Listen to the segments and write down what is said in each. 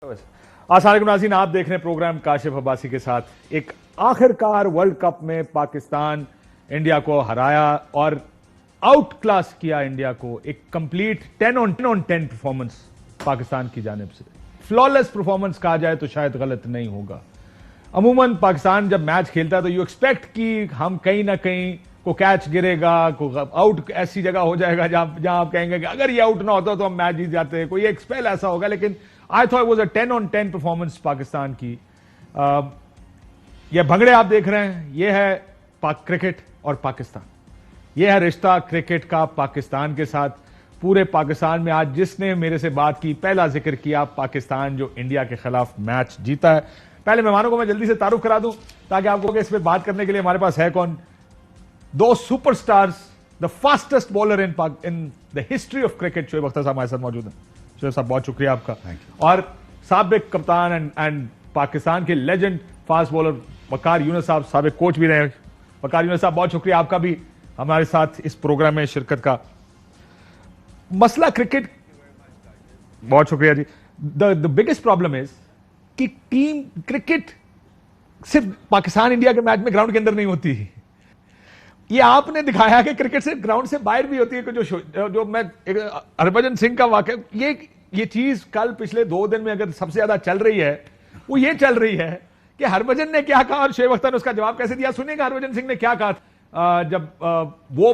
अस्सलाम नाज़रीन, आप देख रहे हैं प्रोग्राम काशिफ अब्बासी के साथ। एक आखिरकार वर्ल्ड कप में पाकिस्तान इंडिया को हराया और आउट क्लास किया इंडिया को। एक कंप्लीट 10 on 10 परफॉर्मेंस पाकिस्तान की जानिब से। फ्लॉलेस परफॉर्मेंस कहा जाए तो शायद गलत नहीं होगा। अमूमन पाकिस्तान जब मैच खेलता है तो यू एक्सपेक्ट कि हम कहीं ना कहीं को कैच गिरेगा, को आउट ऐसी जगह हो जाएगा जहां आप कहेंगे कि अगर ये आउट ना होता तो हम मैच जीत जाते। कोई एक स्पेल ऐसा होगा, लेकिन I thought was a 10 on 10 performance Pakistan की। ये भंगड़े आप देख रहे हैं, ये है क्रिकेट और पाकिस्तान। ये है रिश्ता क्रिकेट का पाकिस्तान के साथ। पूरे पाकिस्तान में आज जिसने मेरे से बात की, पहला जिक्र किया पाकिस्तान जो इंडिया के खिलाफ मैच जीता है। पहले मेहमानों को मैं जल्दी से तारुफ करा दूं ताकि आपको इस पे बात करने के लिए हमारे पास है कौन। दो superstars, the fastest bowler in the history of cricket, Shoaib Akhtar साहब हमारे साथ मौजूद हैं। शोएब साहब बहुत शुक्रिया आपका। और साबिक कप्तान एंड पाकिस्तान के legend fast bowler Waqar Yunus साहब, साबिक कोच भी रहे। वकार यूनुस साहब बहुत शुक्रिया आपका भी हमारे साथ इस प्रोग्राम में शिरकत का। मसला क्रिकेट, बहुत शुक्रिया जी। द बिगेस्ट प्रॉब्लम इज कि टीम क्रिकेट सिर्फ पाकिस्तान इंडिया के मैच में ग्राउंड के अंदर नहीं होती। ये आपने दिखाया कि क्रिकेट से ग्राउंड से बाहर भी होती है। कि जो मैं हरभजन सिंह का वाकया, ये चीज कल पिछले 2 दिन में अगर सबसे ज्यादा चल रही है वो ये चल रही है कि हरभजन ने क्या कहा और शोएब अख्तर ने उसका जवाब कैसे दिया। सुनिएगा हरभजन सिंह ने क्या कहा जब वो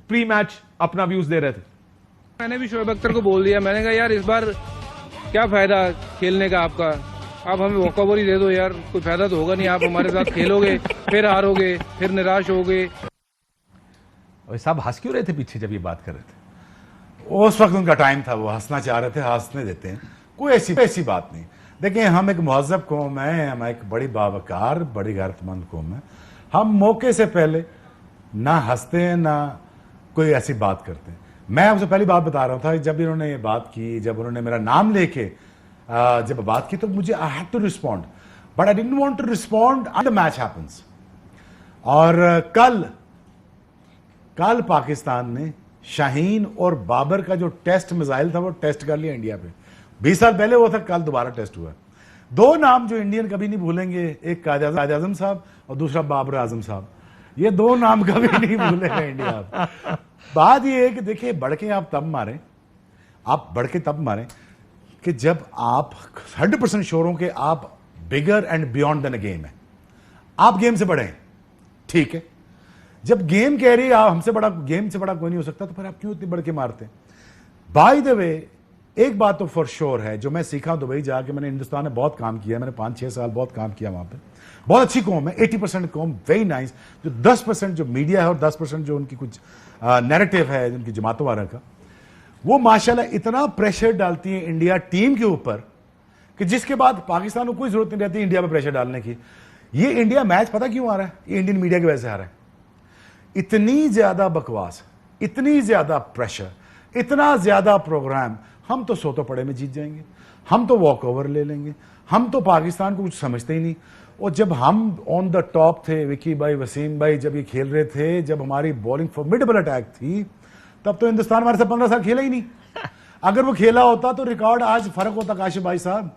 प्री मैच अपना व्यूज दे रहे थे। मैंने भी शोएब अख्तर को बोल दिया, मैंने कहा यार इस बार क्या फायदा खेलने का आपका, आप हमें वॉकओवर ही दे दो यार, कोई फायदा तो होगा नहीं। आप हमारे साथ खेलोगे फिर हारोगे फिर निराश होगे। और साहब हंस क्यों रहे थे पीछे जब ये बात कर रहे थे? उस वक्त उनका टाइम था, वो हंसना चाह रहे थे, हंसने देते हैं। कोई ऐसी बात नहीं। देखिए, हम एक महज़ब कौम है, हम एक बड़ी बावकार बड़ी गैरतमंद कौम है। हम मौके से पहले ना हंसते हैं ना कोई ऐसी बात करते हैं। मैं आपसे पहली बात बता रहा था, जब इन्होंने ये बात की, जब उन्होंने मेरा नाम लेके जब बात की तो मुझे I had to respond, but I didn't want to respond until the match happens. और कल पाकिस्तान ने शाहीन और बाबर का जो टेस्ट मिसाइल था वो टेस्ट कर लिया इंडिया पे। 20 साल पहले वो था, कल दोबारा टेस्ट हुआ। 2 नाम जो इंडियन कभी नहीं भूलेंगे, एक कायद आजम साहब और दूसरा बाबर आजम साहब। ये 2 नाम कभी नहीं भूलेगा इंडिया। बात ये है कि देखिए, बढ़के आप तब मारें, आप बढ़के तब मारें कि जब आप 100% श्योर हो कि आप bigger and beyond then a game है, आप गेम से बड़े हैं, ठीक है। जब गेम कह रही है आप हमसे बड़ा, गेम से बड़ा कोई नहीं हो सकता, तो फिर आप क्यों इतनी बढ़ के मारते हैं? बाय द वे, एक बात तो फॉर श्योर है जो मैं सीखा दुबई जाके, मैंने हिंदुस्तान में बहुत काम किया, मैंने 5-6 साल बहुत काम किया वहां पे। बहुत अच्छी कौम है, 80% कौम वेरी नाइस। जो 10% जो मीडिया है और 10% जो उनकी कुछ नैरेटिव है उनकी जमातों वालों का, वो माशाल्लाह इतना प्रेशर डालती है इंडिया टीम के ऊपर कि जिसके बाद पाकिस्तान को कोई जरूरत नहीं रहती इंडिया पर प्रेशर डालने की। ये इंडिया मैच पता क्यों आ रहा है? ये इंडियन मीडिया की वजह से आ रहा है। इतनी ज्यादा बकवास, इतनी ज्यादा प्रेशर, इतना ज्यादा प्रोग्राम। हम तो सोतो पड़े में जीत जाएंगे, हम तो वॉक ओवर ले लेंगे, हम तो पाकिस्तान को कुछ समझते ही नहीं। और जब हम ऑन द टॉप थे, विकी भाई, वसीम भाई जब ये खेल रहे थे, जब हमारी बॉलिंग फॉर्मिडेबल अटैक थी, तब तो हिंदुस्तान हमारे से 15 साल खेला ही नहीं। अगर वो खेला होता तो रिकॉर्ड आज फर्क होता। काशिफ भाई साहब,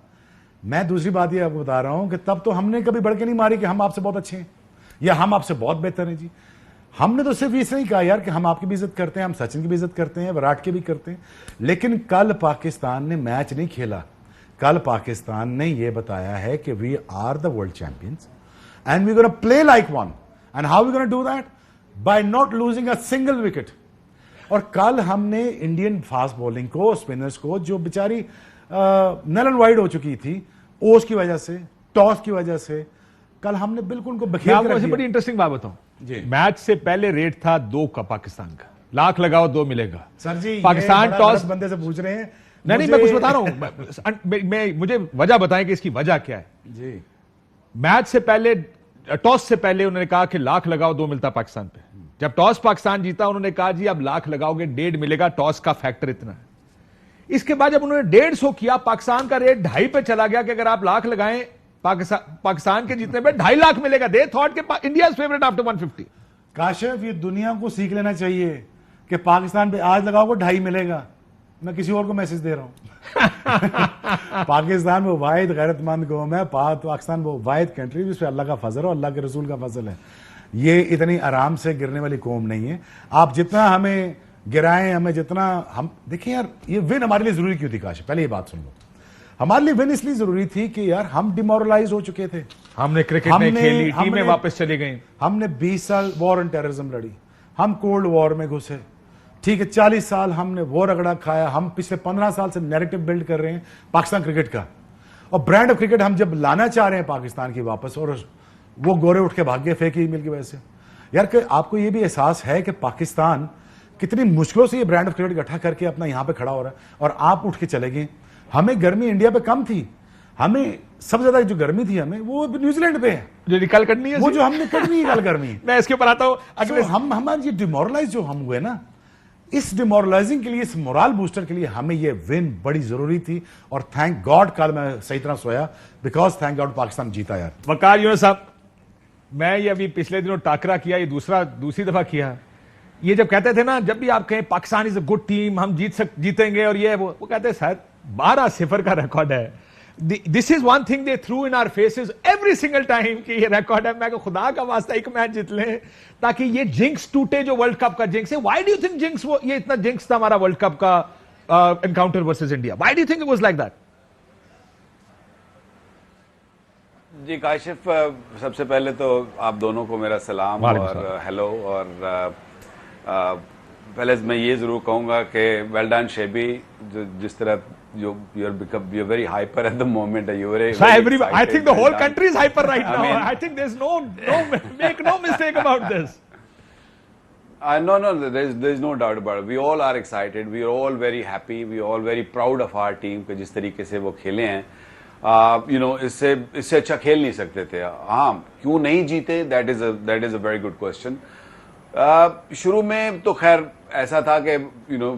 मैं दूसरी बात ये आपको बता रहा हूं कि तब तो हमने कभी बढ़ के नहीं मारी कि हम आपसे बहुत अच्छे हैं या हम आपसे बहुत बेहतर हैं। जी, हमने तो सिर्फ इसलिए कहा यार कि हम आपकी भी इज्जत करते हैं, हम सचिन की भी इज्जत करते हैं, विराट की भी करते हैं। लेकिन कल पाकिस्तान ने मैच नहीं खेला। कल पाकिस्तान ने यह बताया है कि we are the world champions and we gonna play like one. And how we gonna do that? By not losing a single wicket. और कल हमने इंडियन फास्ट बॉलिंग को, स्पिनर्स को, जो बेचारी नल एंड वाइड हो चुकी थी ओस की वजह से, टॉस की वजह से, कल हमने बिल्कुल उनको बखेर के रख दिया। बड़ी इंटरेस्टिंग बात बताऊं, मैच से पहले रेट था 2 का पाकिस्तान का, लाख लगाओ 2 मिलेगा। सर जी, पाकिस्तान टॉस बंदे से पूछ रहे हैं। नहीं, मैं कुछ बता रहा हूं। मुझे वजह बताएं कि इसकी वजह क्या है। जी, मैच से पहले, टॉस से पहले उन्होंने कहा कि लाख लगाओ 2 मिलता पाकिस्तान पे। जब टॉस पाकिस्तान जीता, उन्होंने कहा जी अब लाख लगाओगे 1.5 मिलेगा, टॉस का फैक्टर इतना है। इसके बाद जब उन्होंने 150 किया, पाकिस्तान का रेट 2.5 पे चला गया कि अगर आप लाख लगाएं पाकिस्तान के जीतने पे 2.5 लाख मिलेगा। दे थॉट के इंडिया फेवरेट आफ्टर 150। काशिफ, ये दुनिया को सीख लेना चाहिए कि पाकिस्तान पे आज लगाओगे 2.5 मिलेगा। मैं किसी और को मैसेज दे रहा हूं। पाकिस्तान वो वाहिद गैरतमंद कौम है, पाकिस्तान वो वाहिद कंट्री जिस पे अल्लाह का फजल है और अल्लाह के रसूल का फजल है। ये इतनी आराम से गिरने वाली कौम नहीं है। आप जितना हमें गिराएं, हमें जितना हम देखिए यार, ये विन हमारे लिए जरूरी क्यों थी काश? पहले ये बात सुन लो, हमारे लिए विन इसलिए जरूरी थी कि यार हम डिमोरलाइज हो चुके थे। हमने क्रिकेट नहीं खेली, टीमें वापस चली गई। हमने 20 साल वॉर ऑन टेररिज्म लड़ी, हम कोल्ड वॉर में घुसे, ठीक है, 40 साल हमने वो रगड़ा खाया। हम पिछले 15 साल से नैरेटिव बिल्ड कर रहे हैं पाकिस्तान क्रिकेट का, और ब्रांड ऑफ क्रिकेट हम जब लाना चाह रहे हैं पाकिस्तान की वापस, और वो गोरे उठ के भाग गए फेक ईमेल की वजह से। यार कि आपको ये भी एहसास है कि पाकिस्तान कितनी मुश्किलों से ये ब्रांड ऑफ क्रिकेट इकट्ठा करके अपना यहां पे खड़ा हो रहा है, और आप उठ के चले गए। हमें गर्मी इंडिया पे कम थी, हमें सबसे ज्यादा जो गर्मी थी हमें वो न्यूजीलैंड पे है, जो निकल करनी है, वो जो हमने करनी है कल गर्मी। मैं इसके ऊपर आता हूं अगले। हम हमारे ये डिमोरलाइज जो हम हुए ना, इस डिमोरलाइजिंग के लिए, इस मोरल बूस्टर के लिए हमें ये विन बड़ी जरूरी थी। और थैंक गॉड कल मैं सही तरह सोया, बिकॉज थैंक गॉड पाकिस्तान जीता यार। वकार यूनुस साहब, मैं ये अभी पिछले दिनों टाकरा किया, ये दूसरी दफा किया। ये जब कहते थे ना, जब भी आप कहें Pakistan is a good team, हम जीतेंगे और ये वो कहते हैं सर 12-0 का रिकॉर्ड है। This is one thing they threw in our faces every single time कि ये रिकॉर्ड है। मैं खुदा का वास्ता एक मैच जीत लें ताकि ये जिंक्स टूटे जो वर्ल्ड कप का जिंक्स है। Why do you think jinx, वो ये इतना जिंक्स था हमारा वर्ल्ड कप का encounter versus India? Why do you think it was like that? जी काशिफ, सबसे पहले तो आप दोनों को मेरा सलाम और हेलो। और पहले मैं ये जरूर कहूंगा कि वेल डन शेबी, जिस तरह you you're very hyper at the moment. You're very I think the whole country is hyper right now. I think there's no make no mistake about this. No, there's no doubt about it. We all are excited. We are all very happy. We are all very proud of our team कि जिस तरीके से वो खेले हैं। You know, इससे अच्छा खेल नहीं सकते थे। हाँ, क्यों नहीं जीते? That is a very good question. शुरू में तो खैर ऐसा था कि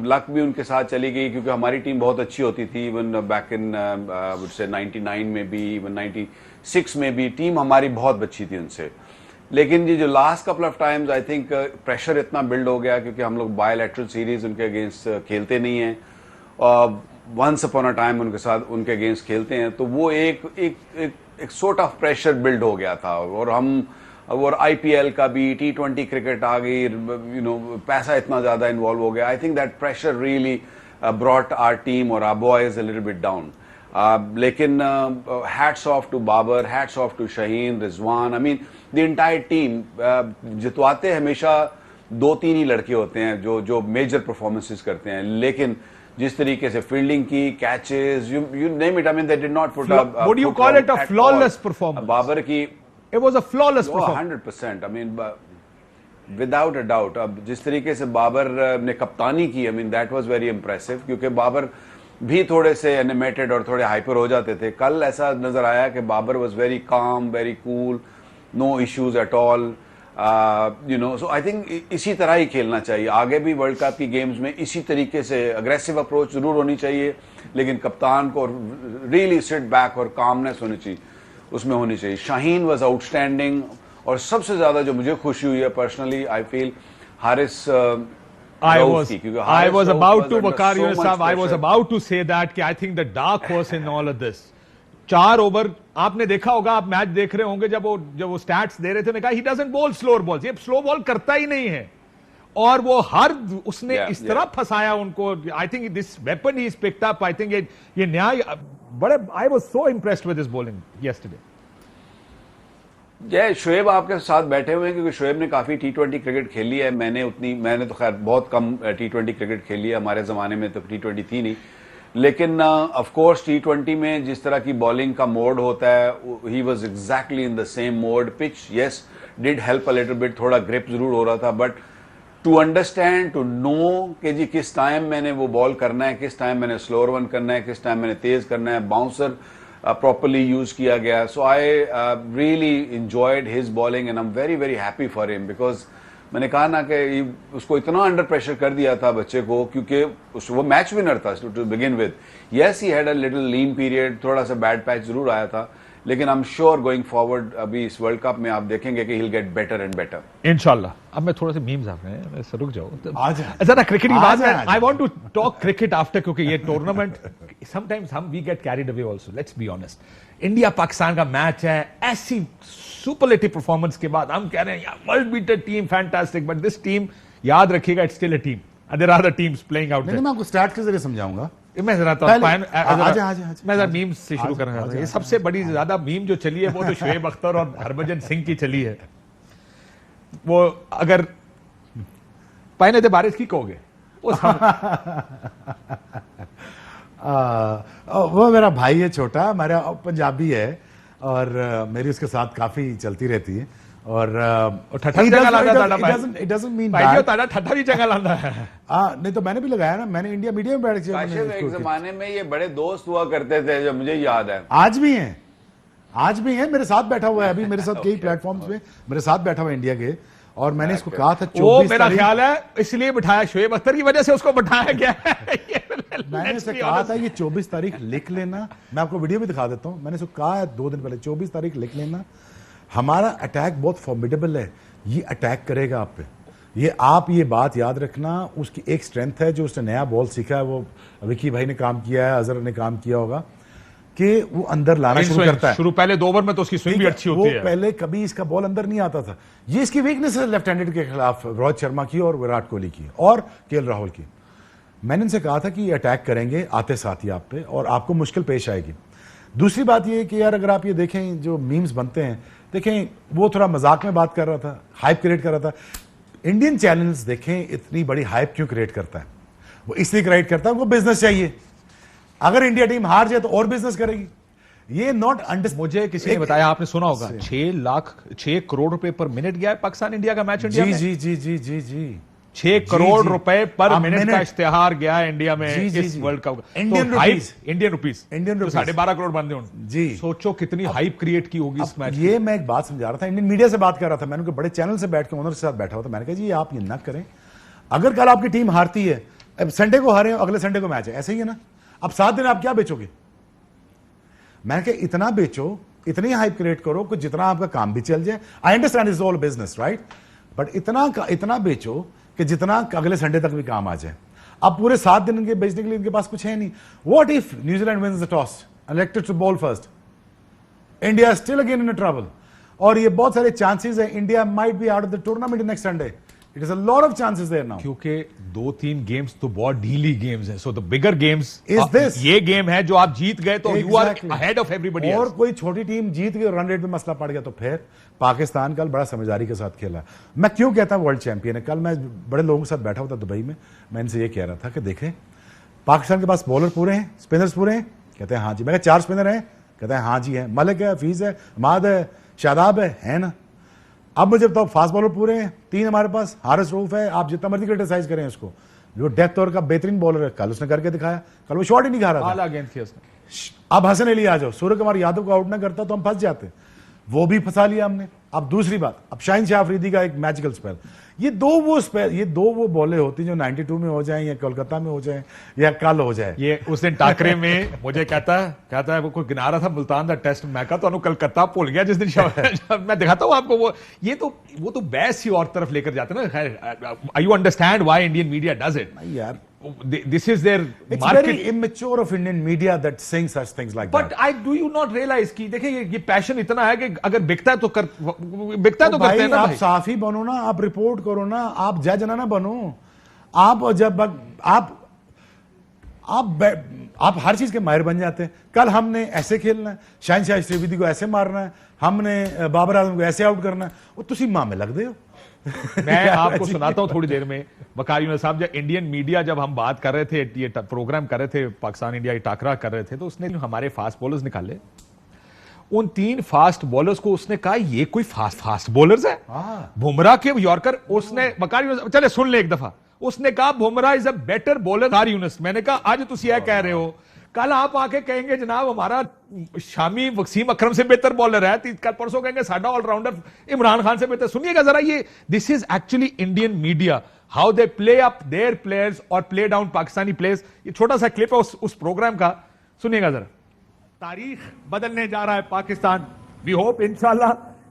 लक भी उनके साथ चली गई, क्योंकि हमारी टीम बहुत अच्छी होती थी। Even back in would say 99 में भी, इवन 96 में भी टीम हमारी बहुत अच्छी थी उनसे। लेकिन ये जो last couple of times I think pressure इतना बिल्ड हो गया, क्योंकि हम लोग बायलैटरल सीरीज उनके अगेंस्ट खेलते नहीं हैं, वंस अपॉन अ टाइम उनके अगेंस्ट खेलते हैं, तो वो एक सॉर्ट ऑफ प्रेशर बिल्ड हो गया था। और आईपीएल का भी, T20 क्रिकेट आ गई, पैसा इतना ज्यादा इन्वॉल्व हो गया। I think that pressure really brought our team और our boys a little bit down. लेकिन hats off to Babar, hats off to Shaheen, Rizwan, I mean the entire team. जितवाते हमेशा 2-3 ही लड़के होते हैं जो मेजर परफॉर्मेंसेस करते हैं, लेकिन जिस तरीके से फील्डिंग की, catches, you name it, I mean they did not put up. What do you call it? A flawless performance? Babar की It was a flawless performance. 100%. I mean, without a doubt. अब जिस तरीके से बाबर ने कप्तानी की, I mean that was very impressive, क्योंकि बाबर भी थोड़े से एनिमेटेड और थोड़े हाइपर हो जाते थे। कल ऐसा नजर आया कि Babar was very calm, very cool, no issues at all. So I think इसी तरह ही खेलना चाहिए। आगे भी वर्ल्ड कप की गेम्स में इसी तरीके से अग्रेसिव अप्रोच जरूर होनी चाहिए, लेकिन कप्तान को रियली सिट बैक और कामनेस होनी चाहिए, उसमें होनी चाहिए। शाहीन वाज आउटस्टैंडिंग, और सबसे ज्यादा जो मुझे खुशी हुई है personally, I feel Haris. I was about to, Waqar Yunus साहब, I was about to say that कि I think the dark horse in all of this. 4 over आपने देखा होगा, आप मैच देख रहे होंगे, जब वो स्टैट्स दे रहे थे, उन्होंने कहा he doesn't bowl slower balls, ये स्लो बॉल करता ही नहीं है, और वो उसने इस तरह फंसाया उनको। I think this weapon he is picked up. I think ये न्याय बड़े। I was so impressed with this bowling yesterday. जय शोएब आपके साथ बैठे हुए हैं, क्योंकि शोएब ने काफी T20 क्रिकेट खेली है। मैंने तो खैर बहुत कम T20 क्रिकेट खेली है, हमारे जमाने में तो T20 थी नहीं। लेकिन ऑफ कोर्स T20 में जिस तरह की बॉलिंग का मोड होता है, he was exactly in the same mode. Pitch yes did help a little bit, थोड़ा ग्रिप जरूर हो रहा था, but to understand, to know कि जी किस टाइम मैंने वो बॉल करना है, किस टाइम मैंने स्लोअर वन करना है, किस टाइम मैंने तेज करना है, बाउंसर प्रॉपरली यूज किया गया। So I really enjoyed his bowling and I am very very happy for him, because मैंने कहा ना कि उसको इतना अंडर प्रेशर कर दिया था बच्चे को, क्योंकि वो मैच विनर था to begin with. Yes he had a little lean period, थोड़ा सा बैड पैच जरूर आया था, लेकिन I am sure going forward अभी इस वर्ल्ड कप में आप देखेंगे कि he get better and better इंशाल्लाह। अब मैं थोड़ा सा मीम्स आप रहे हैं, रुक जाओ आज जरा क्रिकेट की आज बात है, है। आज आई है। Want to talk cricket after, क्योंकि ये tournament sometimes we get carried away also, let's be honest. India Pakistan का मैच है, ऐसी सुपरलेटिव परफॉर्मेंस के बाद हम कह रहे हैं world beater team, fantastic, but this team याद रखिएगा it's still a team, there are other teams playing out नहीं देयर। मैं आपको स्टार्ट के जरिए समझाऊंगा। मैं जरा तो पहले- मैं आजा। जरा मीम्स से शुरू कर रहा था। ये सबसे बड़ी ज्यादा मीम जो चली है वो तो शोएब अख्तर और हरभजन सिंह की चली है। वो अगर पहने थे बारिश की कहोगे वो वो मेरा भाई है छोटा, मेरा पंजाबी है और मेरी उसके साथ काफी चलती रहती है और ठट्ठा भी चंगा लांदा ताड़ा भाई। it doesn't mean भाई bad। ताड़ा ठट्ठा भी चंगा लांदा है। नहीं तो मैंने भी लगाया ना, मैंने इंडिया मीडिया में बैठ के काशिफ मैंने एक इसको- जमाने में ये बड़े दोस्त हुआ करते थे जो मुझे याद है। आज भी है, आज भी है, मेरे साथ बैठा हुआ है अभी, मेरे साथ कई प्लेटफॉर्म्स पे मेरे साथ बैठा हुआ है इंडिया के। और मैंने इसको कहा था वो 24 मेरा तारीख, ख्याल है इसलिए बिठाया, शोएब अख्तर की वजह से उसको बिठाया गया है। मैंने इसे कहा था ये 24 तारीख लिख लेना, मैं आपको वीडियो भी दिखा देता हूं। मैंने इसको कहा है 2 दिन पहले 24 तारीख लिख लेना, हमारा अटैक बहुत फॉर्मिडेबल है, ये अटैक करेगा आप पे। ये आप ये बात याद रखना, उसकी एक स्ट्रेंथ है जो उसने नया बॉल सीखा है, वो विकी भाई ने काम किया है, अजहर ने काम किया होगा कि वो अंदर लाना शुरू करता है। शुरू पहले 2 ओवर में तो उसकी स्विंग भी अच्छी होती वो है। पहले कभी इसका बॉल अंदर नहीं आता था। ये इसकी वीकनेस है लेफ्ट हैंडेड के खिलाफ, रोहित शर्मा की और विराट कोहली की और केएल राहुल की। मैंने इनसे कहा था कि ये अटैक करेंगे आते साथ ही आप पे और आपको मुश्किल पेश आएगी। दूसरी बात ये है कि यार अगर आप ये देखें जो मीम्स बनते हैं, देखें वो थोड़ा मजाक में बात कर रहा था, हाइप क्रिएट कर रहा था। इंडियन चैनल्स देखें इतनी बड़ी हाइप क्यों क्रिएट करता है, वो इसलिए क्रिएट करता है, उनको बिजनेस चाहिए। अगर इंडिया टीम हार जाए तो और बिजनेस करेगी। ये नॉट अंडरस्टैंड। मुझे किसी ने बताया, आपने सुना होगा, 6 करोड़ रुपए पर मिनट गया है पाकिस्तान इंडिया का मैच इंडिया जी में। जी जी जी जी जी 6 करोड़ जी। रुपए पर अब मिनट का मिनट। इश्तेहार गया है इंडिया में जी, जी, इस जी। World cup. इंडियन तो hype, rupees. Indian rupees, Indian तो रुपीस। 12.5 करोड़ बनते हों जी। सोचो कितनी हाइप क्रिएट की होगी इस मैच। ये मैं एक बात समझा रहा था, इंडियन मीडिया से बात कर रहा था, मैंने उनके बड़े चैनल से बैठ के ओनर के साथ बैठा हुआ था। मैंने कहा जी आप ये ना करें, अगर कल आपकी टीम हारती है, अब संडे को हारे, अगले संडे को मैच है, ऐसे ही है ना, अब 7 दिन आप क्या बेचोगे? मैंने कहा इतना बेचो, इतनी हाइप क्रिएट करो कि जितना आपका काम भी चल जाए। I understand is all business right, but इतना बेचो कि जितना अगले संडे तक भी काम आ जाए। अब पूरे 7 दिन के बेचने के लिए इनके पास कुछ है नहीं। What if New Zealand wins the toss elected to bowl first, India still again in trouble, और ये बहुत सारे चांसेस है India might be out of the tournament next Sunday. It is a lot of chances there now, क्योंकि 2-3 games तो बहुत ढीली games हैं। So the bigger games Is this? ये गेम है जो आप जीत गए तो you are Exactly. Ahead of everybody. और कोई छोटी टीम जीत गई, रन रेट में मसला पड़ गया तो फिर पाकिस्तान कल बड़ा समझदारी के साथ खेला। मैं क्यों कहता हूं वर्ल्ड चैंपियन है? कल मैं बड़े लोगों के साथ बैठा हुआ था दुबई में, मैं इनसे ये कह रहा था कि देखें पाकिस्तान के पास बॉलर पूरे हैं, स्पिनर्स पूरे हैं, कहते हैं हाँ जी। मैं कहा 4 स्पिनर हैं, कहते हैं हाँ जी हैं, मलिक है, हफीज है, हमाद है, शादाब है ना। अब मुझे बताओ फास्ट बॉलर पूरे हैं, 3 हमारे पास, हारिस रऊफ है, आप जितना मर्जी क्रिटिसाइज करें उसको, जो डेथ ओवर का बेहतरीन बॉलर है, कल उसने करके दिखाया, कल वो शॉट ही नहीं खा रहा था। आला गेंद थी उसने। अब हसन अली आ जाओ, सूर्य कुमार यादव को आउट ना करता तो हम फंस जाते, वो भी फंसा लिया हमने। अब दूसरी बात, अब शाहीन शाह अफरीदी का एक मैजिकल स्पेल, ये दो वो बॉलें होती जो 92 में हो जाएं या कोलकाता में हो जाएं या कल हो जाए। ये उस दिन टाकरे में मुझे कहता है वो कोई गिना रहा था मुल्तान का टेस्ट, मैं कहा तो कलकत्ता भूल गया जिस दिन मैं दिखाता हूं आपको वो तो बहस ही और तरफ लेकर जाते ना। खैर you understand why Indian media does it यार, this is there It's market. very immature of Indian media that saying such things like but that. I do you not realise कि देखिए ये पैशन इतना है कि अगर बिकता है तो बिकता है तो करते भाई हैं ना आप भाई। साफी बनो ना, आप रिपोर्ट करो ना, आप जज ना बनो। आप जब आप हर चीज के माहिर बन जाते हैं। कल हमने ऐसे खेलना है, शाहीन शाह अफरीदी को ऐसे मारना है, हमने बाबर आजम को ऐसे आउट करना है, और तुसी मां में लग दे हो। मैं आपको सुनाता हूं थोड़ी देर में। वकार यूनुस साहब, जब इंडियन मीडिया जब हम बात कर रहे थे, ये प्रोग्राम कर रहे थे, पाकिस्तान इंडिया ये टाकरा कर रहे थे, तो उसने हमारे फास्ट बॉलर्स निकाले। उन 3 फास्ट बॉलर्स को उसने कहा ये कोई फास्ट बॉलर्स है। बुमराह के यॉर्कर, उसने वकार यूनुस, चले सुन ले एक दफा, उसने कहा Bumrah is a better bowler Waqar Younis. मैंने कहा आज तुम यह कह रहे हो, कल आप आके कहेंगे जनाब हमारा शामी वसीम अकरम से बेहतर बॉलर है, कल परसों कहेंगे साडा ऑलराउंडर इमरान खान से बेहतर। सुनिएगा जरा, ये this is actually Indian media, how they play up their players और प्ले डाउन पाकिस्तानी प्लेयर्स। ये छोटा सा क्लिप है उस प्रोग्राम का, सुनिएगा जरा। तारीख बदलने जा रहा है पाकिस्तान। वी होप इंशाल्लाह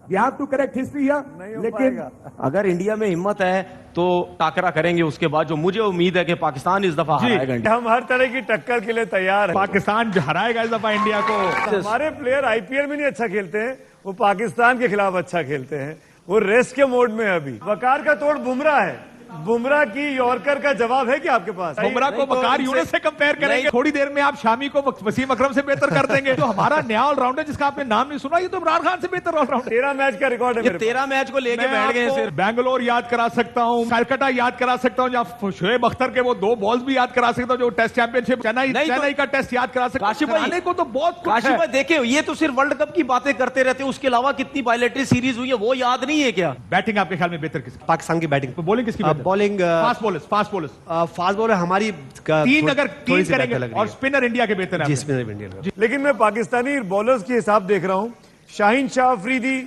we have to correct history here. लेकिन अगर इंडिया में हिम्मत है तो टाकरा करेंगे उसके बाद, जो मुझे उम्मीद है कि पाकिस्तान इस दफा हराएगा इंडिया। हम हर तरह की टक्कर के लिए तैयार हैं। पाकिस्तान जो हराएगा इस दफा इंडिया को। हमारे प्लेयर आईपीएल में नहीं अच्छा खेलते हैं, वो पाकिस्तान के खिलाफ अच्छा खेलते हैं। वो रेस्ट के मोड में है अभी। वकार का तोड़ बुमराह है। बुमराह की यॉर्कर का जवाब है क्या आपके पास? बुमराह को वकार यूनुस से कंपेयर करेंगे। थोड़ी देर में आप शामी को वसीम अकरम से बेहतर कर देंगे। तो हमारा नया ऑलराउंडर जिसका आपने नाम नहीं सुना, ये तो इमरान खान से बेहतर ऑलराउंडर। 13 मैच का रिकॉर्ड है मेरे पास। 13 मैच को लेके बैठ गए सिर्फ। बैंगलोर याद करा सकता हूँ, कलकत्ता याद करा सकता हूँ, जहाँ शोएब अख्तर के वो 2 बॉल्स भी याद करा सकता हूँ, जो टेस्ट चैंपियनशिप चेन्नई का टेस्ट याद करा सकता हूँ। काशिफ भाई को तो बहुत काशिफ भाई देखे, ये तो सिर्फ वर्ल्ड कप की बातें करते रहते हैं, उसके अलावा कितनी बायलैटरल सीरीज हुई है वो याद नहीं है क्या? बैटिंग आपके ख्याल में बेहतर किसकी? पाकिस्तान की बैटिंग। बॉलिंग किसकी? Bowling fast bowlers fast bowler हमारी 3 अगर 3 करेंगे और स्पिनर इंडिया के बेहतर है। जी, स्पिनर इंडिया का। लेकिन मैं पाकिस्तानी बॉलर्स के हिसाब देख रहा हूं। शाहीन शाह अफरीदी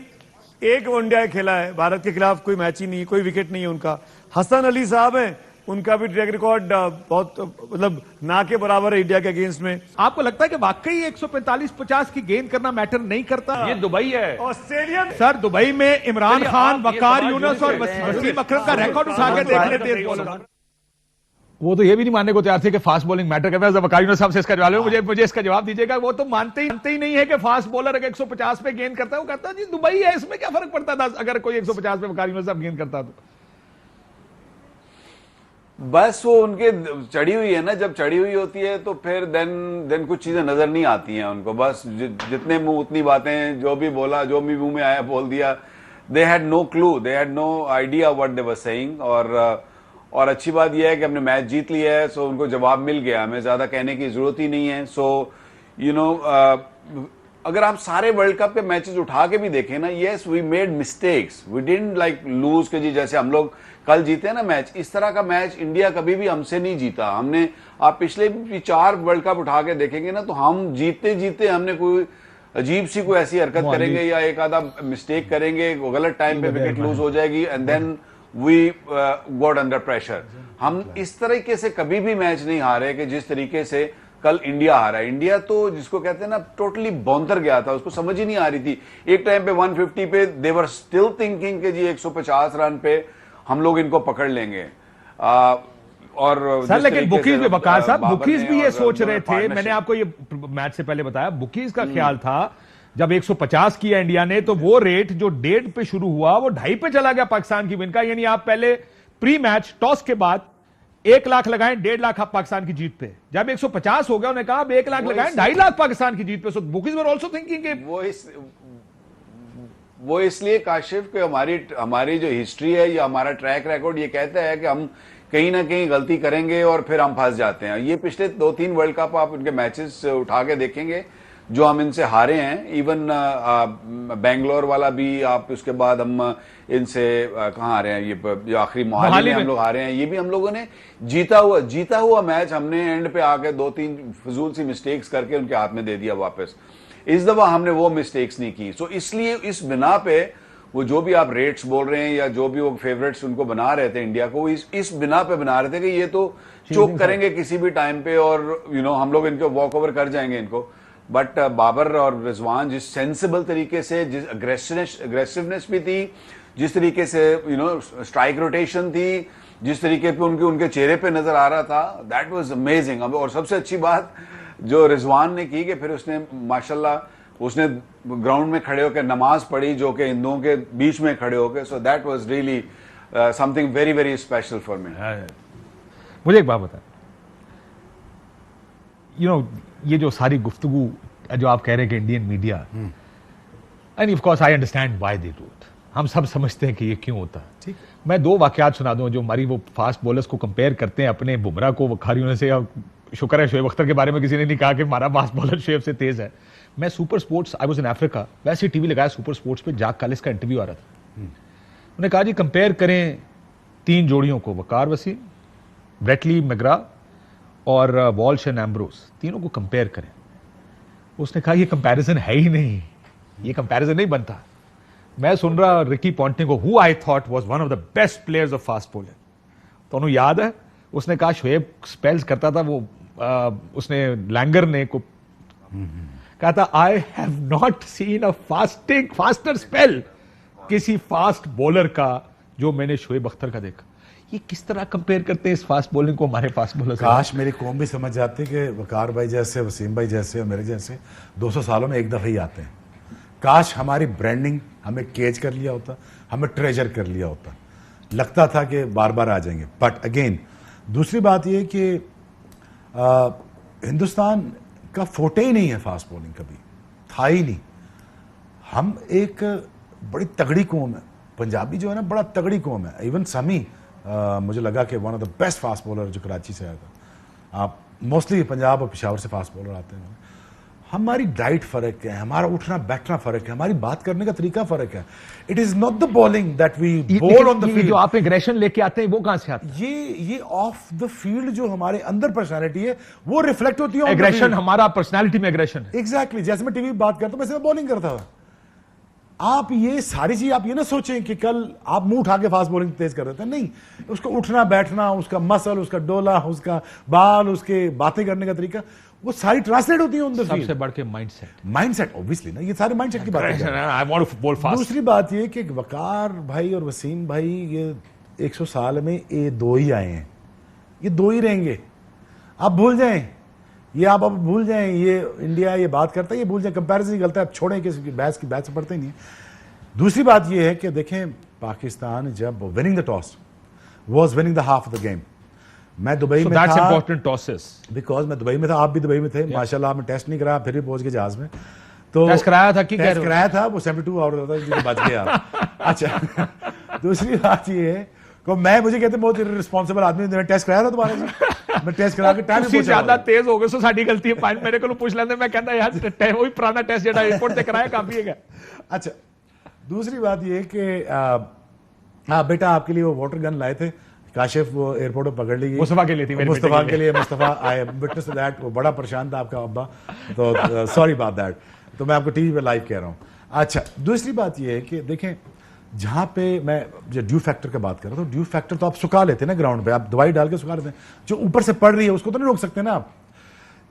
एक वनडे खेला है भारत के खिलाफ, कोई मैच ही नहीं, कोई विकेट नहीं है उनका। हसन अली साहब हैं, उनका भी ट्रैक रिकॉर्ड बहुत मतलब ना के बराबर है इंडिया के अगेंस्ट में। आपको लगता है कि वाकई 145-50 की गेंद करना मैटर नहीं करता? ये दुबई है। ऑस्ट्रेलिया में सर दुबई में इमरान खान, आप ये वकार सवाल यूनुस और क्यों नहीं करते हैं? वसीम अकरम का रिकॉर्ड उठा के देख लेते हैं। हैं। वो तो ये भी नहीं मानने को तैयार थे कि फास्ट बॉलिंग मैटर करता है। वकार यूनुस साहब से इसका जवाब है, मुझे इसका जवाब दीजिएगा। वो तो मानते ही नहीं है कि फास्ट बॉलर अगर 150 पे गेंद करता है, वो कहता है जी दुबई है, इसमें क्या फर्क पड़ता था अगर कोई 150 पे वकार यूनुस साहब गेंद करता तो। बस वो उनके चढ़ी हुई है ना, जब चढ़ी हुई होती है तो फिर देन कुछ चीजें नजर नहीं आती हैं उनको। बस जितने मुंह उतनी बातें, जो भी बोला, जो भी मुंह में आया बोल दिया। They had no clue, they had no idea what they were saying. और अच्छी बात यह है कि हमने मैच जीत लिया है, सो उनको जवाब मिल गया, हमें ज्यादा कहने की जरूरत ही नहीं है। सो यू नो अगर आप सारे वर्ल्ड कप के मैचेस उठा के भी देखें ना, yes we made mistakes, we didn't like lose के जी जैसे हम लोग कल जीते हैं ना मैच, इस तरह का मैच इंडिया कभी भी हमसे नहीं जीता। हमने, आप पिछले भी 4 वर्ल्ड कप उठा के देखेंगे ना, तो हम जीते जीते हमने कोई अजीब सी कोई ऐसी हरकत करेंगे या एक आधा मिस्टेक करेंगे, गलत टाइम पे विकेट लूज हो जाएगी and then we got under pressure. हम इस तरीके से कभी भी मैच नहीं हारे कि जिस तरीके से कल इंडिया हारा। इंडिया तो जिसको कहते हैं ना टोटली बौंतर गया था, उसको समझ ही नहीं आ रही थी। एक टाइम पे 150 पे दे वर स्टिल थिंकिंग कि जी 150 रन पे हम लोग इनको पकड़ लेंगे। और सर लेकिन बुकीज भी, वकार साहब बुकीज भी ये सोच रहे थे, मैंने आपको ये मैच से पहले बताया, बुकीज का ख्याल था जब 150 किया इंडिया ने तो वो रेट जो 1.5 पे शुरू हुआ वो 2.5 पे चला गया पाकिस्तान की विन का। यानी आप पहले प्री मैच टॉस के बाद 1 लाख लगाएं, 1.5 लाख आप पाकिस्तान की जीत पे। जब 150 हो गया उन्होंने कहा अब 1 लाख लगाएं, 2.5 लाख पाकिस्तान की जीत पे। सो बुकीज वर आल्सो थिंकिंग कि वो इसलिए काशिफ कि हमारी जो हिस्ट्री है या हमारा ट्रैक रिकॉर्ड ये कहता है कि हम कहीं ना कहीं गलती करेंगे और फिर हम फंस जाते हैं। ये पिछले 2-3 वर्ल्ड कप आप उनके मैचेस उठा के देखेंगे जो हम इनसे हारे हैं, इवन बेंगलोर वाला भी, आप उसके बाद हम इनसे कहाँ हारे हैं, ये जो आखिरी मोहाली में हम लोग हारे हैं, ये भी हम लोगों ने जीता हुआ मैच हमने एंड पे आके 2-3 फजूल सी मिस्टेक्स करके उनके हाथ में दे दिया वापस। इस दफा हमने वो मिस्टेक्स नहीं की। सो इसलिए इस बिना पे वो जो भी आप रेट्स बोल रहे हैं या जो भी वो फेवरेट्स उनको बना रहे थे इंडिया को, इस बिना पे बना रहे थे कि ये तो चोक करेंगे किसी भी टाइम पे और हम लोग इनको वॉक ओवर कर जाएंगे इनको। बट बाबर और रिजवान जिस सेंसिबल तरीके से, जिस अग्रेसिवनेस भी थी, जिस तरीके से स्ट्राइक रोटेशन थी, जिस तरीके पे उनके चेहरे पे नजर आ रहा था, दैट वाज अमेजिंग। और सबसे अच्छी बात जो रिजवान ने की कि फिर उसने माशाल्लाह उसने ग्राउंड में खड़े होकर नमाज पढ़ी जो कि हिंदुओं के बीच में खड़े होकर। So that was really something very very special for me. मुझे एक बात बता, ये जो सारी गुफ्तगू जो आप कह रहे हैं कि Indian media, end of course I understand why they do it, हम सब समझते हैं कि ये क्यों होता है। ठीक, मैं 2 वाकयात सुना दूं जो हमारी वो फास्ट बॉलर्स को कंपेयर करते हैं अपने बुमराह को वखारियों से। शुक्र है शोएब अख्तर के बारे में किसी ने नहीं कहा कि हमारा फास्ट बॉलर शोएब से तेज है। मैं super sports, I was in Africa, वैसे टीवी लगाया सुपर स्पोर्ट्स पे, जाक कालिस का इंटरव्यू आ रहा था। उन्होंने कहा जी कंपेयर करें 3 जोड़ियों को, वकार वसीम, ब्रेटली मैग्रा और वॉल्श एंड एम्ब्रोस, तीनों को कंपेयर करें। उसने कहा ये कंपैरिजन है ही नहीं, ये कंपैरिजन नहीं बनता। मैं सुन रहा रिकी पॉन्टिंग को, who I thought was one of the best players of fast bowling, तो उन्हें याद है उसने कहा शोएब स्पेल्स करता था वो, उसने लैंगर ने को कहा था I have not seen a faster spell किसी फास्ट बॉलर का जो मैंने शोएब अख्तर का देखा। ये किस तरह कंपेयर करते हैं इस फास्ट बॉलिंग को हमारे फास्ट बॉलर से? काश मेरी कौम भी समझ जाती कि वकार भाई जैसे, वसीम भाई जैसे और मेरे जैसे 200 सालों में एक दफा ही आते हैं। काश हमारी ब्रांडिंग हमें केज कर लिया होता, हमें ट्रेजर कर लिया होता, लगता था कि बार बार आ जाएंगे। बट अगेन दूसरी बात यह कि हिंदुस्तान का फोटे ही नहीं है फास्ट बॉलिंग, कभी था ही नहीं। हम एक बड़ी तगड़ी कौम है, पंजाबी जो है ना बड़ा तगड़ी कौम है। इवन समी मुझे लगा कि one of the best fast bowler जो कराची से आया था। आप मोस्टली पंजाब और पेशावर से फास्ट बॉलर आते हैं। हमारी डाइट फर्क है, हमारा उठना बैठना फर्क है, हमारी बात करने का तरीका फर्क है। It is not the bowling that we bowl on the field. जो आप एग्रेशन लेके आते हैं वो कहां से आता है? ये ऑफ द फील्ड जो हमारे अंदर पर्सनालिटी है वो रिफ्लेक्ट होती है। एग्रेशन हमारा पर्सनालिटी में एग्रेशन है। एग्जैक्टली जैसे मैं टीवी में बात करता हूं वैसे मैं बॉलिंग करता था। आप ये सारी चीज आप ये ना सोचें कि कल आप मुंह उठा के फास्ट बॉलिंग तेज कर देते हैं, नहीं। उसको उठना बैठना, उसका मसल, उसका डोला, उसका बाल, उसके बातें करने का तरीका, वो सारी ट्रांसलेट होती है ऑन द फील्ड। सबसे बढ़ के माइंडसेट ऑब्वियसली ना, ये सारे माइंडसेट की बात है। I want to bowl fast. दूसरी बात ये कि वकार भाई और वसीम भाई ये 100 साल में ये दो ही आए हैं, ये दो ही रहेंगे। आप भूल जाएं, ये आप अब भूल जाएं, ये इंडिया ये बात करता है, ये भूल जाएं, कंपैरिजन गलत है, आप छोड़ें कि बहस से पढ़ते ही नहीं। दूसरी बात ये है कि देखें पाकिस्तान जब winning the toss was winning the half of the game. मैं दुबई में था, इंपॉर्टेंट टॉसेस, बिकॉज मैं दुबई में था, आप भी दुबई में थे। माशाल्लाह मैं टेस्ट नहीं कराया, फिर भी पहुंच गए जहाज में। तो टेस्ट कराया था कि टेस्ट कराया था, वो 72 आवर होता है, बच गए आप। अच्छा दूसरी बात ये है कि मुझे कहते बहुत रिस्पॉन्सिबल आदमी, मैं टेस्ट कराया था तुम्हारे से, मैं टेस्ट करा के टाइम पे ज्यादा तेज हो गए सो साडी गलती है। पानी मेरे को पूछ लेंदे, मैं कहता यार वही पुराना टेस्ट जेड़ा एयरपोर्ट ते कराया काफी है। अच्छा दूसरी बात ये कि हाँ बेटा आपके लिए वो वाटर गन लाए थे, काशिफ वो एयरपोर्ट पर पकड़ ली, मुस्तफा के लिए थी, मुस्तफा के लिए। मुस्तफा आई विटनेस दैट, वो बड़ा परेशान था आपका अब्बा, तो सॉरी अबाउट दैट। तो मैं आपको टीवी पे लाइव कह रहा हूँ। अच्छा दूसरी बात ये है कि देखें जहाँ पे मैं जो ड्यू फैक्टर की बात कर रहा हूँ, ड्यू फैक्टर तो आप सुखा लेते हैं ना ग्राउंड पे, आप दवाई डाल के सुखा लेते हैं। जो ऊपर से पड़ रही है उसको तो नहीं रोक सकते ना आप।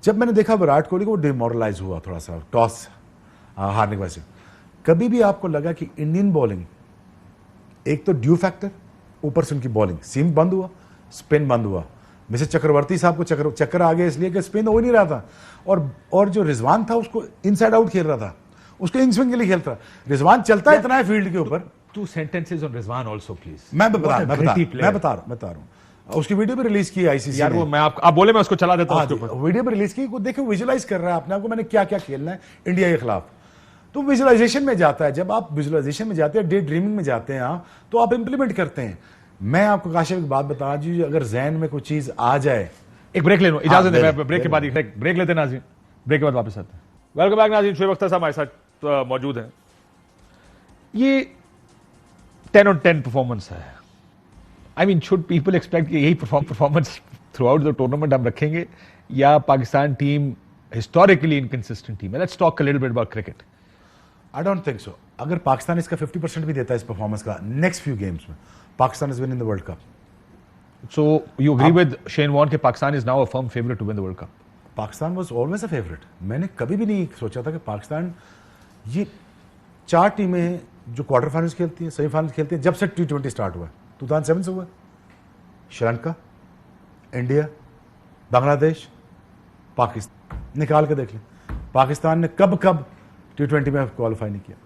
जब मैंने देखा विराट कोहली को, वो डिमोरलाइज हुआ थोड़ा सा टॉस हारने की वजह से। कभी भी आपको लगा कि इंडियन बॉलिंग, एक तो ड्यू फैक्टर, ऊपर से उनकी बॉलिंग, सीम बंद हुआ, स्पिन बंद हुआ। मिसेस चक्रवर्ती साहब को चक्कर आ गया इसलिए कि स्पिन हो नहीं रहा था, और जो रिजवान था उसको इनसाइड आउट खेल रहा था, उसको इन स्विंग के लिए खेलता। रिजवान चलता इतना है फील्ड के ऊपर। 2 sentences on Rizwan also please। मैं बता रहा हूं, उसकी वीडियो भी रिलीज की आईसीसी यार, वो मैं आप बोले मैं उसको चला देता हूं उसके ऊपर। वीडियो भी रिलीज की, देखो विजुअलाइज कर रहा है अपने आप को, मैंने क्या क्या खेलना है इंडिया के खिलाफ। तो विजुअलाइजेशन में जाता है, जब आप विजुअलाइजेशन में जाते हैं, डे ड्रीमिंग में जाते हैं आप, तो आप इंप्लीमेंट करते हैं। मैं आपको काशिफ एक बात बता दीजिए, अगर जहन में कोई चीज आ जाए। एक ब्रेक ले लो, इजाजत है, ब्रेक के बाद ब्रेक लेते हैं नाज़रीन, ब्रेक के बाद वापस आते हैं। वेलकम बैक नाज़रीन, शोएब अख्तर साहब हमारे साथ मौजूद हैं। ये 10 on 10 परफॉर्मेंस है। I mean should people expect कि यही performance throughout the tournament हम रखेंगे, या Pakistan team historically inconsistent team है? Let's talk a little bit about cricket. I don't think so. अगर पाकिस्तान इसका 50% भी देता है इस परफॉर्मेंस का नेक्स्ट फ्यू गेम्स में, Pakistan is winning the world cup. So you agree with Shane Warne कि Pakistan is now a firm favourite to win the world cup? Pakistan was always a favourite. मैंने कभी भी नहीं सोचा था कि पाकिस्तान, ये 4 टीमें हैं जो क्वार्टर फाइनल्स खेलती हैं, सेमीफाइनल्स खेलती हैं, जब से T20 स्टार्ट हुआ है, 2007 से हुआ। श्रीलंका, इंडिया, बांग्लादेश, पाकिस्तान, निकाल के देख लें पाकिस्तान ने कब T20 में क्वालिफाई नहीं किया।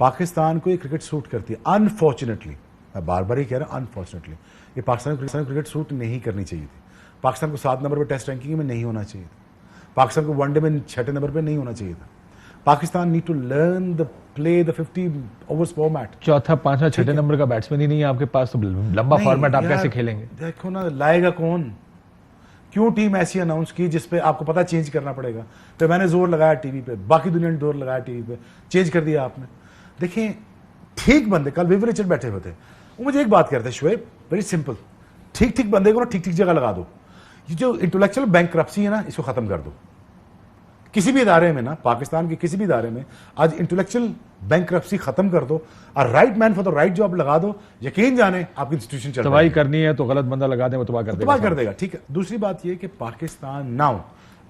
पाकिस्तान को ये क्रिकेट सूट करती है, अनफॉर्चुनेटली। मैं बार बार ही कह रहा हूं अनफॉर्चुनेटली, ये पाकिस्तान क्रिकेट सूट नहीं करनी चाहिए थी। पाकिस्तान को 7 नंबर पर टेस्ट रैंकिंग में नहीं होना चाहिए था। पाकिस्तान को वनडे में 6 नंबर पर नहीं होना चाहिए था। Pakistan need to learn the play the 50 overs format. चौथा, पांचवा, 6 नंबर का बैट्समैन ही नहीं है आपके पास, तो लंबा फॉर्मेट आप कैसे खेलेंगे? देखो ना, लाएगा कौन? क्यों टीम ऐसी अनाउंस की जिसपे आपको पता चेंज करना पड़ेगा? तो मैंने जोर लगाया टीवी पे, बाकी दुनिया ने जोर लगाया टीवी पे, चेंज कर दिया आपने। देखें ठीक बंदे, कल विविन रिचर्ड बैठे हुए थे, वो मुझे एक बात कहते हैं, शोएब वेरी सिंपल, ठीक बंदे को ना ठीक जगह लगा दो। ये जो इंटेलेक्चुअल बैंकरप्सी है ना, इसको खत्म कर दो। किसी भी इदारे में ना, पाकिस्तान के किसी भी इदारे में आज इंटेलेक्चुअल बैंकरप्सी खत्म कर दो और right man for the right job लगा दो। यकीन जाने आपकी इंस्टीट्यूशन चल तबाही करनी है तो गलत बंदा लगा दें, वो तबाह कर देगा। ठीक है। दूसरी बात ये कि पाकिस्तान नाउ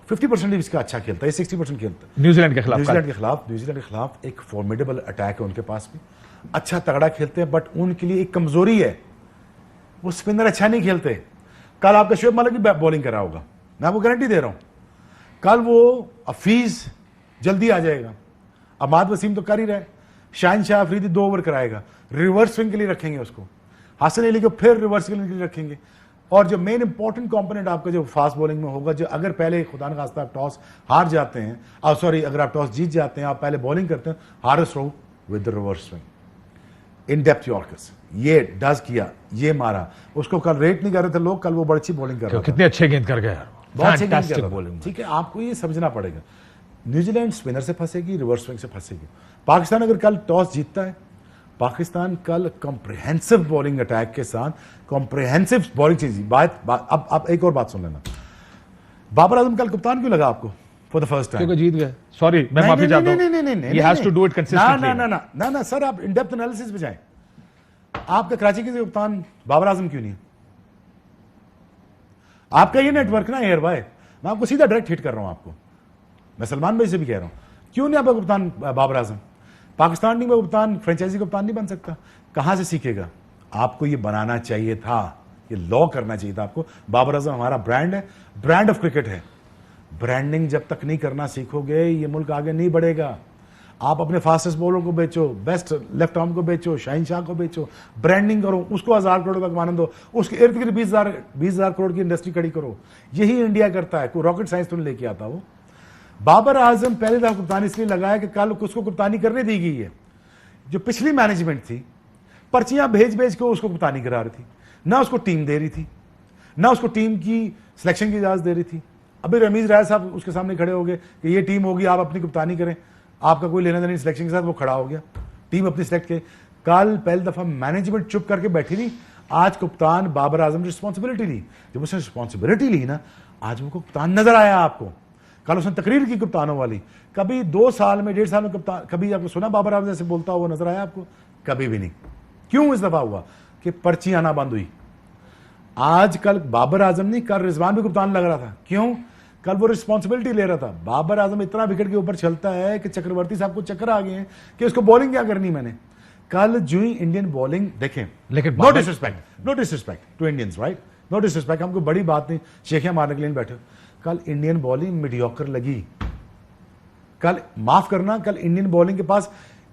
50% ही इसका अच्छा खेलता है, 60% खेलता है। न्यूजीलैंड के खिलाफ न्यूजीलैंड के खिलाफ एक फॉर्मिडेबल अटैक है उनके पास भी, अच्छा तगड़ा खेलते हैं, बट उनके लिए एक कमजोरी है, वो स्पिनर अच्छा नहीं खेलते। कल आपका शोएब मलिक भी बॉलिंग कर रहा होगा, मैं आपको गारंटी दे रहा हूं। कल वो हफीज जल्दी आ जाएगा, अहमद वसीम तो कर ही रहा है, शाहिन शाह अफरीदी 2 ओवर कराएगा, रिवर्स स्विंग के लिए रखेंगे उसको, हसन अली को फिर रिवर्स स्विंग के लिए रखेंगे। और जो मेन इंपॉर्टेंट कंपोनेंट आपका जो फास्ट बॉलिंग में होगा, जो अगर पहले खुदा न खास्ता आप टॉस हार जाते हैं, अगर आप टॉस जीत जाते हैं, आप पहले बॉलिंग करते हैं, hard throw with the reverse swing, in depth yorkers, ये डज किया, ये मारा, उसको कल रेट नहीं कर रहे थे लोग, कल वो बड़ी अच्छी बॉलिंग कर रहा था, कितने अच्छे गेंद कर गए, बहुत अच्छी गेंद कर फैंटास्टिक रहा था। बॉलिंग। ठीक है, आपको ये समझना पड़ेगा, न्यूजीलैंड स्पिनर से फंसेगी, रिवर्स स्विंग से फंसेगी। पाकिस्तान अगर कल टॉस जीतता है, पाकिस्तान कल कॉम्प्रिहेंसिव बॉलिंग अटैक के साथ कॉम्प्रिहेंसिव बॉलिंग चीज अब एक और बात सुन लेना, बाबर आजम कल कप्तान क्यों लगा आपको फॉर द फर्स्ट टाइम? क्योंकि जीत गए। सॉरी, मैं माफी चाहता हूं, he has to do it consistently. ना सर, आप इन डेप्थ एनालिसिस पे जाएं। आपका कराची के कप्तान बाबर आजम क्यों नहीं है? आपका ये नेटवर्क ना एयर भाई, मैं आपको सीधा डायरेक्ट हिट कर रहा हूं आपको, मैं सलमान भाई से भी कह रहा हूं, क्यों नहीं आपका कप्तान बाबर आजम? पाकिस्तान टीम का कप्तान फ्रेंचाइजी कप्तान नहीं बन सकता? कहां से सीखेगा? आपको ये बनाना चाहिए था, ये लॉ करना चाहिए था आपको। बाबर आजम हमारा ब्रांड है, ब्रांड ऑफ क्रिकेट है। ब्रांडिंग जब तक नहीं करना सीखोगे, ये मुल्क आगे नहीं बढ़ेगा। आप अपने फास्टेस्ट बॉलर को बेचो, बेस्ट लेफ्ट आर्म को बेचो, शाहिन शाह को बेचो, ब्रांडिंग करो, उसको 1000 करोड़ का कमाने दो, उसके इर्द गिर्द 20,000 करोड़ की इंडस्ट्री खड़ी करो। यही इंडिया करता है, कोई रॉकेट साइंस तो नहीं लेके आता वो। बाबर आजम पहले दफा कप्तानी इसलिए लगाया कि कल उसको कप्तानी करने दी गई है। जो पिछली मैनेजमेंट थी, पर्चियां भेज भेज के उसको कप्तानी करा रही थी, ना उसको टीम दे रही थी, ना उसको टीम की सिलेक्शन की इजाजत दे रही थी। अभी रमीज राय साहब उसके सामने खड़े हो गए कि ये टीम होगी, आप अपनी कप्तानी करें, आपका कोई लेना देना नहीं सिलेक्शन के साथ। वो खड़ा हो गया, टीम अपनी सिलेक्ट के। कल पहली दफा मैनेजमेंट चुप करके बैठी नहीं, आज कप्तान बाबर आजम ने रिस्पॉन्सिबिलिटी ली। जब उसने रिस्पॉन्सिबिलिटी ली ना, आज वो कप्तान नजर आया आपको। कल उसने तकरीर की कप्तानों वाली, कभी 2 साल में 1.5 साल में कप्तान, कभी आपको सुना बाबर आजम जैसे बोलता हुआ नजर आया आपको? कभी भी नहीं। क्यों इस दफा हुआ कि पर्ची आना बंद हुई। आज कल बाबर आजम नहीं, कल रिजवान भी कप्तान लग रहा था। क्यों? कल वो रिस्पॉन्सिबिलिटी ले रहा था। बाबर आजम इतना विकेट के ऊपर चलता है कि चक्रवर्ती साहब को चक्कर आ गए हैं कि उसको बॉलिंग क्या करनी मैंने। कल जो ही इंडियन बॉलिंग देखें, लेकिन no disrespect to Indians, right, no disrespect, हमको बड़ी बात नहीं, शेखियां मारने के लिए बैठे। कल इंडियन बॉलिंग मीडियोकर लगी। कल माफ करना, कल इंडियन बॉलिंग के पास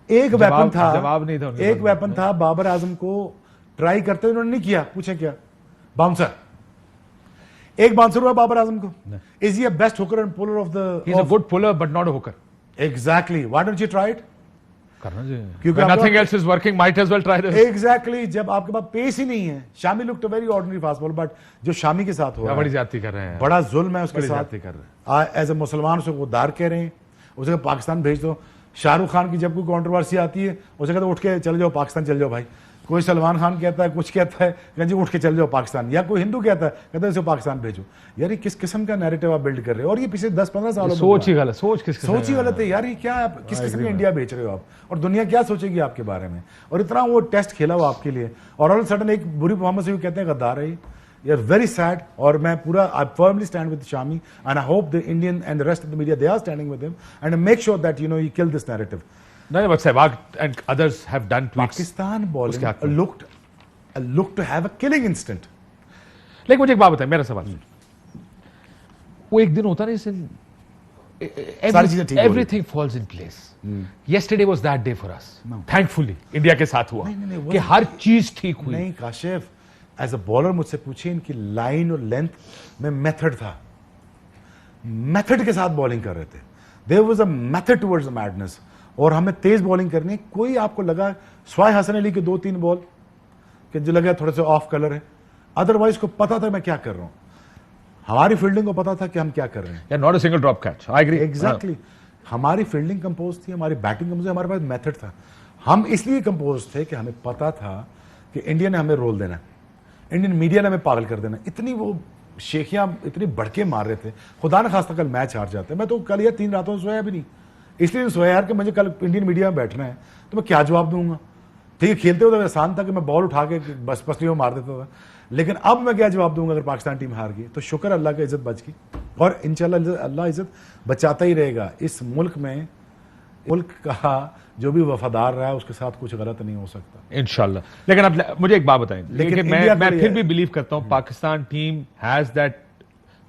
एक वेपन था, जवाब नहीं था, एक वेपन था। बाबर आजम को ट्राई करते उन्होंने नहीं किया। पूछे क्या? बाउंसर, एक बाउंसर हुआ बाबर आजम को। Is he a best hooker and puller of the? He is a good puller but not a hooker. Exactly, why don't you try it? करना चाहिए, क्योंकि nothing else is working, might as well try this. Exactly, जब आपके पास pace ही नहीं है। Shami look to very ordinary fast ball, but जो शामी के साथ हुआ बड़ी ज्यादती कर रहे हैं, बड़ा जुल्म है उसके साथ। ज्यादती कर रहे हैं। एज ए मुसलमान उसको वो दार कह रहे हैं, उसे पाकिस्तान भेज दो। शाहरुख खान की जब कोई कंट्रोवर्सी आती है, उसे कहते उठ के चले जाओ पाकिस्तान, चले जाओ भाई। कोई सलमान खान कहता है, कुछ कहता है, कहते जी उठ के चले जाओ पाकिस्तान। या कोई हिंदू कहता है, कहता है इसे पाकिस्तान भेजो। यार ये किस किस्म का नैरेटिव आप बिल्ड कर रहे हो? और ये पिछले 10-15 सालों में सोच ही गलत, सोच ही गलत है यार। ये क्या आप किस किस्म का इंडिया बेच रहे हो आप? और दुनिया क्या सोचेगी आपके बारे में? और इतना वो टेस्ट खेला हुआ आपके लिए, और ऑल सडन एक बुरी परफॉर्मेंस हुई, कहते हैं गद्दार है। You are very sad. और मैं पूरा I firmly stand with Shami, and I hope the Indian and the rest of the media they are standing with him, and make sure that you kill this narrative. नहीं, but Sehwag and others have done tweets. Pakistan bowling looked to have a killing instinct. लेकिन मुझे एक बात बताए, मेरा सवाल, वो एक दिन होता नहीं, सारी चीजें ठीक हो रही। everything falls in place. Yesterday was that day for us. Thankfully, India के साथ हुआ नहीं, कि हर चीज ठीक हुई। नहीं काशिफ, एज अ बॉलर मुझसे पूछे, इनकी लाइन और लेंथ में मेथड था, मेथड के साथ बॉलिंग कर रहे थे। There was a method towards the madness. और हमें तेज बॉलिंग करनी है। कोई आपको लगा स्वाय हसन अली के 2-3 बॉल कि जो लगा थोड़े से ऑफ कलर है, अदरवाइज को पता था मैं क्या कर रहा हूं। हमारी फील्डिंग को पता था कि हम क्या कर रहे हैं। Not a single drop catch, I agree. Exactly, हमारी फील्डिंग कंपोज थी, हमारी बैटिंग कंपोज, हमारे पास मेथड था। हम इसलिए कंपोज थे कि हमें पता था कि इंडिया ने हमें रोल देना, इंडियन मीडिया ने हमें पागल कर देना। इतनी वो शेखियां इतनी बढ़के मार रहे थे, खुदा न खास्ता कल मैच हार जाते। मैं तो कल यार 3 रातों में सोया भी नहीं, इसलिए सोया यार कि मुझे कल इंडियन मीडिया में बैठना है, तो मैं क्या जवाब दूंगा। ठीक है, खेलते हुए तो आसान था कि मैं बॉल उठा के बस पसलियों मार देता था, लेकिन अब मैं क्या जवाब दूंगा अगर पाकिस्तान टीम हार गई। तो शुक्र अल्लाह का, इज्जत बच गई। और इंशाल्लाह अल्लाह इज्जत बचाता ही रहेगा। इस मुल्क में मुल्क का जो भी वफादार रहा है उसके साथ कुछ गलत नहीं हो सकता इंशाल्लाह। लेकिन अब मुझे एक बात बताएं, लेकिन देखिए इंडिया मैं के फिर लिए- भी बिलीव करता हूं पाकिस्तान टीम हैज दैट।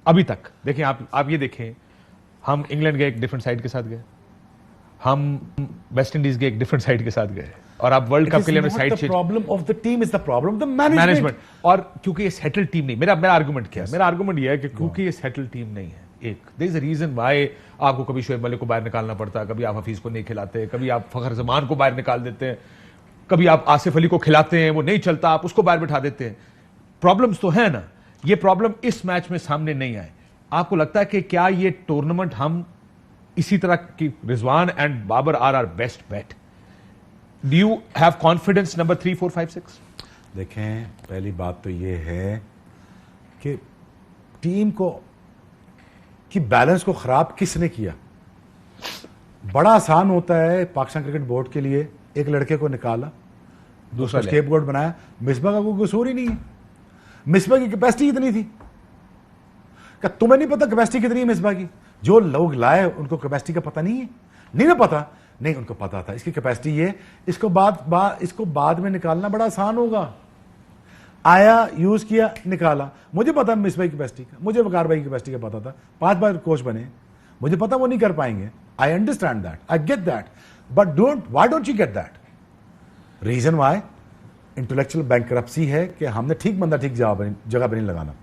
अभी तक देखिए, आप ये देखें, हम इंग्लैंड के एक डिफरेंट साइड के साथ गए, हम वेस्ट इंडीज के एक डिफरेंट साइड के साथ गए, और आप वर्ल्ड कप के लिए हमने side change. Problem of the team is the problem the management. और क्योंकि ये सेटल टीम नहीं, मेरा आर्गुमेंट क्या है? मेरा आर्गुमेंट ये है कि क्योंकि ये सेटल टीम नहीं है, एक there is a reason why आपको कभी शोएब मलिक को बाहर निकालना पड़ता है, कभी आप हफीज को नहीं खिलाते, कभी आप फखर जमान को बाहर निकाल देते हैं, कभी आप आसिफ अली को खिलाते हैं, वो नहीं चलता, आप उसको बाहर बिठा देते हैं। प्रॉब्लम्स तो है ना। ये प्रॉब्लम इस मैच में सामने नहीं आए। आपको लगता है कि क्या ये टूर्नामेंट हम इसी तरह की Rizwan and Babar are are best bet? Do you have confidence number 3, 4, 5, 6? देखें, पहली बात तो ये है कि टीम को कि बैलेंस को खराब किसने किया। बड़ा आसान होता है पाकिस्तान क्रिकेट बोर्ड के लिए, एक लड़के को निकाला, दूसरा स्केपगोट बनाया। मिसबा का कोई कसूर ही नहीं है। मिसबा की कैपेसिटी कितनी थी? क्या तुम्हें नहीं पता कैपेसिटी कितनी है मिसबा की? जो लोग लाए उनको कैपेसिटी का पता नहीं है? नहीं ना पता? नहीं, उनको पता था इसकी कैपेसिटी ये, इसको बाद में निकालना बड़ा आसान होगा। आया, यूज किया, निकाला। मुझे पता मिस भाई की कैपेसिटी का, मुझे वकार भाई की कैपेसिटी का पता था, 5 बार कोच बने, मुझे पता वो नहीं कर पाएंगे। I understand that, I get that, but why don't you get that? Reason why intellectual bankruptcy है कि हमने ठीक बंदा ठीक जगह पर नहीं लगाना।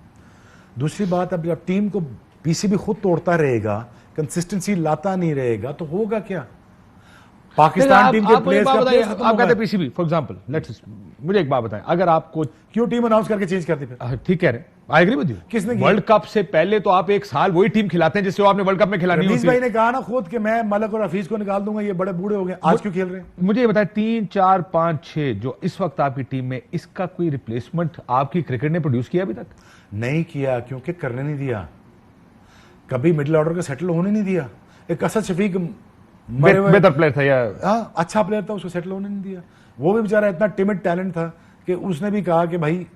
दूसरी बात, अब जब टीम को पीसीबी खुद तोड़ता रहेगा, कंसिस्टेंसी लाता नहीं रहेगा, तो होगा क्या? पाकिस्तान टीम के प्लेयर्स का प्लेयर्स खत्म आप हो कहते गए। पीसीबी फॉर एग्जांपल, लेट्स, मुझे एक बात बताएं, अगर आपको क्यों टीम अनाउंस करके चेंज करती फिर? ठीक कह रहे हैं, आई एग्री विद यू। किसने किया? वर्ल्ड कप से पहले तो आप एक साल वही टीम खिलाते हैं जिससे आपने वर्ल्ड कप में खिलानी रमीज होती भाई है। ने कहा ना खुद कि मैं मलक और हफीज को निकाल दूंगा, ये बड़े बूढ़े हो गए, आज क्यों खेल रहे हैं? मुझे ये बताएं, 3, 4, 5, 6 जो इस वक्त आपकी टीम में, इसका कोई रिप्लेसमेंट आपकी क्रिकेट ने प्रोड्यूस किया अभी तक? नहीं किया, क्योंकि करने नहीं दिया, कभी मिडिल ऑर्डर का सेटल होने नहीं दिया। एक असद शफीक मरे हुए बेहतर प्लेयर था या अच्छा प्लेयर था, उसको सेटल होने नहीं दिया। वो भी बेचारा इतना टिमिड टैलेंट था कि उसने भी कहा कि भाई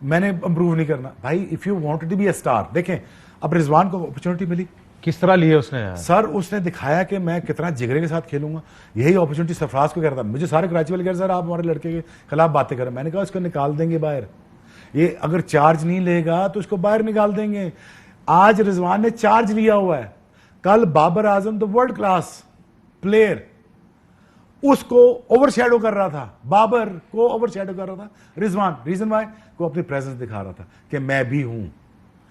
मैंने इंप्रूव नहीं करना। भाई if you wanted to be a star, देखें अब रिजवान को अपॉर्चुनिटी मिली, किस तरह लिए उसने यार? सर उसने दिखाया कि मैं कितना जिगरे के साथ खेलूंगा। यही अपॉर्चुनिटी सरफराज को कह रहा था। मुझे सारे कराची वाले कह रहे सर आप हमारे लड़के के खिलाफ बातें करें। मैंने कहा इसको निकाल देंगे बाहर, ये अगर चार्ज नहीं लेगा तो इसको बाहर निकाल देंगे। आज रिजवान ने चार्ज लिया हुआ है, कल Babar Azam the world class player उसको ओवरशैडो कर रहा था, बाबर को ओवरशैडो कर रहा था रिजवान। रीजन वाई को अपनी प्रेजेंस दिखा रहा था कि मैं भी हूं,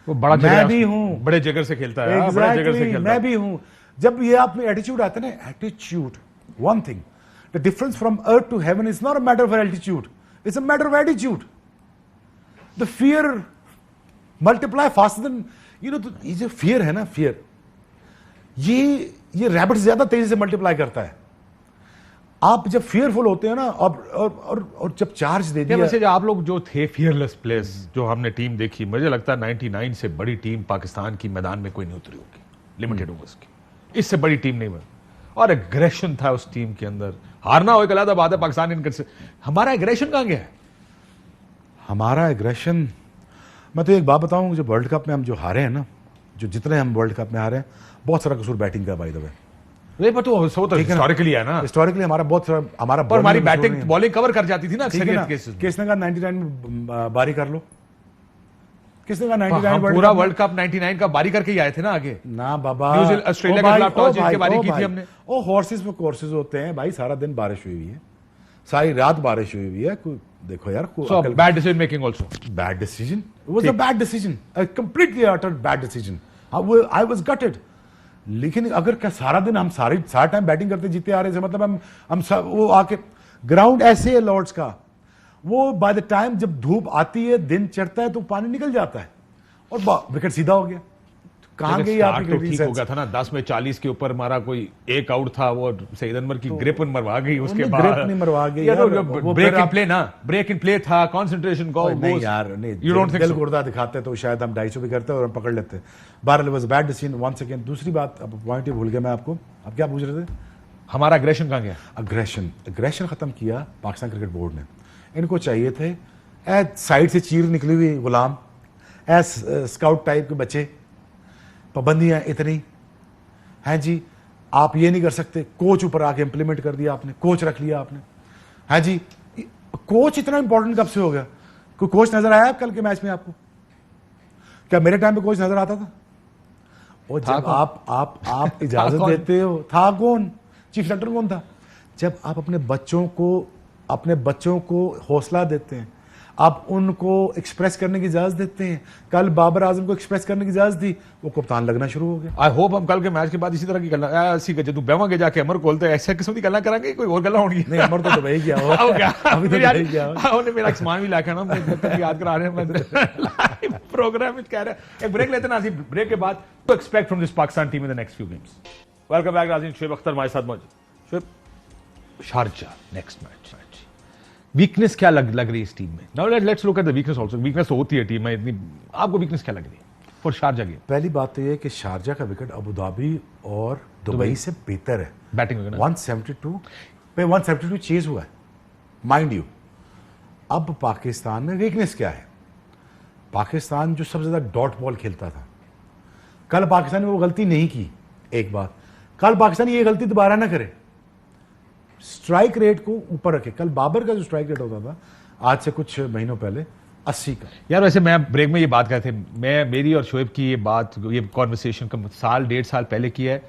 वो बड़ा मैं जिगर- भी हूं, बड़े जगह से खेलता है, बड़े जगह से Exactly, खेलता मैं है। भी हूं। जब ये आप में एटीट्यूड आता है ना, attitude one thing, the difference from earth to heaven is not a matter of altitude, it's a matter of attitude. The fear multiply faster than ये जो फियर है ना, फियर ये रैबिट ज्यादा तेजी से मल्टीप्लाई करता है। आप जब फियरफुल होते हैं ना और जब चार्ज दे दिया, वैसे जो आप लोग जो थे फियरलेस प्लेयर्स, जो हमने टीम देखी, मुझे लगता है 99 से बड़ी टीम पाकिस्तान की मैदान में कोई नहीं उतरी होगी, लिमिटेड ओवर्स की, इससे बड़ी टीम नहीं बनी। और एग्रेशन था उस टीम के अंदर। हारना हो एक अलग बात है, पाकिस्तान इनकर से, हमारा एग्रेशन कहां गया है? हमारा एग्रेशन, मैं तो एक बात बताऊं, जो वर्ल्ड कप में हम जो हारे हैं ना, जो जितने हम वर्ल्ड कप में हारे हैं, बहुत सारा कसूर बैटिंग का बाय द वे। नहीं पर तो हिस्टोरिकली है ना, हिस्टोरिकली हमारा बहुत सारा, हमारा पर हमारी bowling में कसूर बैटिंग नहीं है। बॉलिंग कवर कर जाती थी ना ठीक है ना? अक्सरियत केसेस में। किसने कहा 99 में बारी कर लो? किसने कहा 99 हम पूरा वर्ल्ड कप 99 का बारी करके ही आए थे ना आगे। ना बाबा, न्यूजीलैंड ऑस्ट्रेलिया के खिलाफ टॉस जीत के बारी की थी हमने। ओ हॉर्सेस में कोर्सेज होते हैं भाई, सारा दिन बारिश हुई हुई है, सारी रात बारिश हुई हुई है। देखो यार, so bad decision making also, bad decision, it was a bad decision, a completely utter bad decision. I was gated. लेकिन अगर क्या सारा दिन हम सारा टाइम बैटिंग करते जीते आ रहे थे, मतलब वो आके ग्राउंड ऐसे है लॉर्ड्स का, वो बाय द टाइम जब धूप आती है, दिन चढ़ता है, तो पानी निकल जाता है और विकेट सीधा हो गया। कहां गई आपकी तो ठीक हो गया था ना, 10 में 40 के ऊपर मारा, कोई एक आउट था, वो सईद अनवर की ग्रिप मरवा गई उसके बाद। ग्रिप नहीं मरवा गई यार, यार, वो ब्रेक इन प्ले ना, ब्रेक इन प्ले था, कंसंट्रेशन को नहीं यार, नहीं, यू डोंट थिंक दिल सो? गुर्दा दिखाते तो शायद हम 250 भी करते और हम पकड़ लेते। बहरहाल was bad decision one second. दूसरी बात, अब पॉइंट ही भूल गया मैं आपको, अब क्या पूछ रहे थे? हमारा एग्रेशन कहां गया? अग्रेशन खत्म किया पाकिस्तान क्रिकेट बोर्ड ने। इनको चाहिए थे साइड से चीर निकली हुई गुलाम, स्काउट टाइप के बच्चे पाबंदियां इतनी हैं जी, आप ये नहीं कर सकते, कोच ऊपर आके इंप्लीमेंट कर दिया आपने, कोच रख लिया आपने, हैं जी। कोच इतना इंपॉर्टेंट कब से हो गया? कोई कोच नजर आया कल के मैच में आपको? क्या मेरे टाइम पे कोच नजर आता था? और जब आप इजाजत देते हो, था कौन? चीफ सेलेक्टर कौन था? जब आप अपने बच्चों को हौसला देते हैं, आप उनको एक्सप्रेस करने की इजाजत देते हैं। कल बाबर आजम को एक्सप्रेस करने की इजाजत दी, वो कप्तान लगना शुरू हो गया। आई होप हम कल के मैच के बाद इसी तरह की गल्ला ऐसी तू बेवांगे जाके अमर खोलते ऐसे किस्म की गल्ला करांगे, कोई और गल्ला होगी? नहीं, अमर तो दुबई गया हो, अभी तो दुबई गया हो। उन्होंने मेरा सामान भी लाके ना मुझे याद करा रहे हैं प्रोग्राम में कह रहे हैं। एक ब्रेक लेते हैं नाज़िम, ब्रेक के बाद to expect from this Pakistan team in the next few games. Welcome back Nazim, Shoaib Akhtar हमारे साथ मौजूद। Shoaib, Sharjah next match, weakness क्या लग रही है इस टीम में? Now let's look at the weakness also. Weakness तो होती है टीम में, इतनी आपको वीकनेस क्या लग रही है फॉर शारजा गेम? पहली बात तो ये कि शारजा का विकेट अबू धाबी और दुबई से बेहतर है बैटिंग में। 172 पे 172 चेज हुआ है, माइंड यू। अब पाकिस्तान में वीकनेस क्या है? पाकिस्तान जो सबसे ज्यादा डॉट बॉल खेलता था, कल पाकिस्तान ने वो गलती नहीं की। एक बात, कल पाकिस्तान ये गलती दोबारा ना करे, स्ट्राइक रेट को ऊपर रखे। कल बाबर का जो स्ट्राइक रेट होता था आज से कुछ महीनों पहले 80 का। यार वैसे मैं ब्रेक में ये बात कर थे, मेरी और शोएब की ये कॉन्वर्सेशन का साल 1.5 साल पहले की है।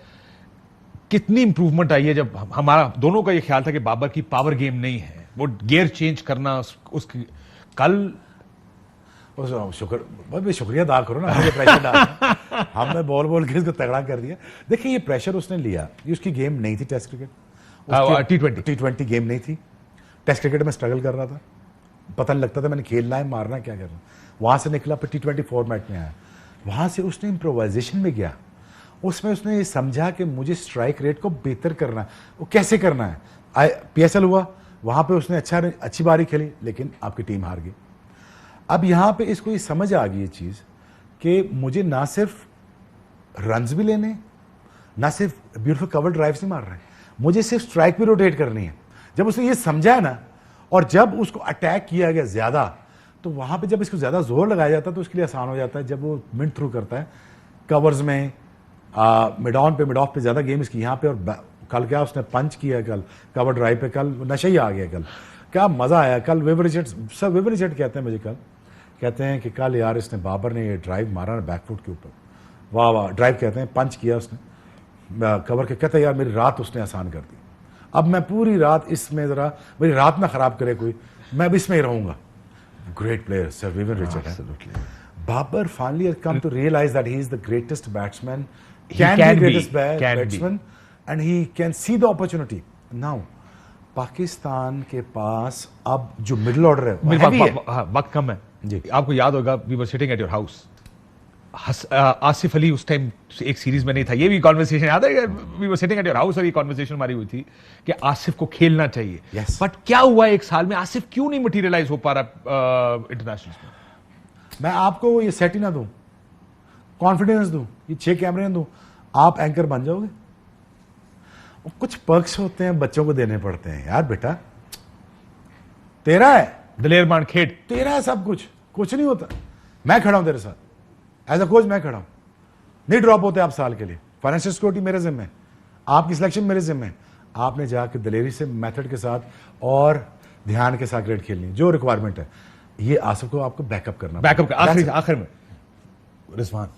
कितनी इंप्रूवमेंट आई है जब हमारा दोनों का ये ख्याल था कि बाबर की पावर गेम नहीं है, वो गियर चेंज करना उसकी कल शुक्रिया अदा करो ना, मुझे प्रेशर डाला। हमने बॉल के इसको तगड़ा कर दिया। देखिए ये प्रेशर उसने लिया, ये उसकी गेम नहीं थी टेस्ट क्रिकेट, T20 गेम नहीं थी। टेस्ट क्रिकेट में स्ट्रगल कर रहा था, पता नहीं लगता था मैंने खेलना है मारना क्या करना। वहां से निकला, फिर T20 फॉर्मेट में आया, वहां से उसने इम्प्रोवाइजेशन में गया। उसमें उसने ये समझा कि मुझे स्ट्राइक रेट को बेहतर करना है, वो कैसे करना है। PSL हुआ, वहां पे उसने अच्छी बारी खेली, लेकिन आपकी टीम हार गई। अब यहां पे इसको ये समझ आ गई ये चीज कि मुझे ना सिर्फ रन्स भी लेने, ना सिर्फ ब्यूटीफुल कवर ड्राइव्स नहीं मार रहे, मुझे सिर्फ स्ट्राइक भी रोटेट करनी है। जब उसने ये समझा ना, और जब उसको अटैक किया गया ज्यादा, तो वहां पे जब इसको ज्यादा जोर लगाया जाता है तो उसके लिए आसान हो जाता है। जब वो मिड थ्रू करता है कवर्स में, मिड ऑन पे मिड ऑफ पे ज्यादा गेम इसकी यहाँ पे। और कल क्या उसने पंच किया, कल कवर ड्राइव पे, कल नशा ही आ गया। कल क्या मजा आया। कल विवर रिचर्ड कहते हैं मुझे, कल कहते हैं कि कल यार इसने बाबर ने ये ड्राइव मारा ना बैकफुट के ऊपर, वाह वाह। ड्राइव कहते हैं, पंच किया उसने कवर के, कहते हैं यार मेरी रात उसने आसान कर दी। अब मैं पूरी रात इसमें, जरा मेरी रात ना खराब करे कोई, मैं अब इसमें ही रहूंगा। Great player sir Viv Richard. Babar finally has come to realise that he is the greatest batsman, can be greatest batsman, and he can see the opportunity. Now Pakistan के पास अब जो मिडिल ऑर्डर है, वक्त कम है जी। आपको याद होगा, we were sitting at your house, Asif Ali उस टाइम एक सीरीज में नहीं था, ये भी कॉन्वर्सेशन याद है, we were sitting at your house और ये कॉन्वर्सेशन हमारी हुई थी कि आसिफ को खेलना चाहिए। Yes. बट क्या हुआ एक साल में, आसिफ क्यों नहीं मटेरियलाइज हो पा रहा इंटरनेशनल में? मैं आपको ये सेट ही ना दूं, कॉन्फिडेंस दूं, ये 6 कैमरे दूं, आप एंकर बन जाओगे। कुछ पर्क्स होते हैं बच्चों को देने पड़ते हैं। यार बेटा तेरा है, दलेर मान खेड तेरा है सब कुछ नहीं होता। मैं खड़ा हूं तेरे साथ एज अ कोच, मैं खड़ा हूं। नहीं ड्रॉप होते आप साल के लिए, फाइनेंशियल सिक्योरिटी मेरे जिम्मे, आपकी सिलेक्शन मेरे जिम्मे। आपने जाकर दलेरी से मेथड के साथ और ध्यान के साथ क्रिकेट खेलनी, जो रिक्वायरमेंट है। ये आसिफ को आपको बैकअप करना, बैकअप का आखिर में रिजवान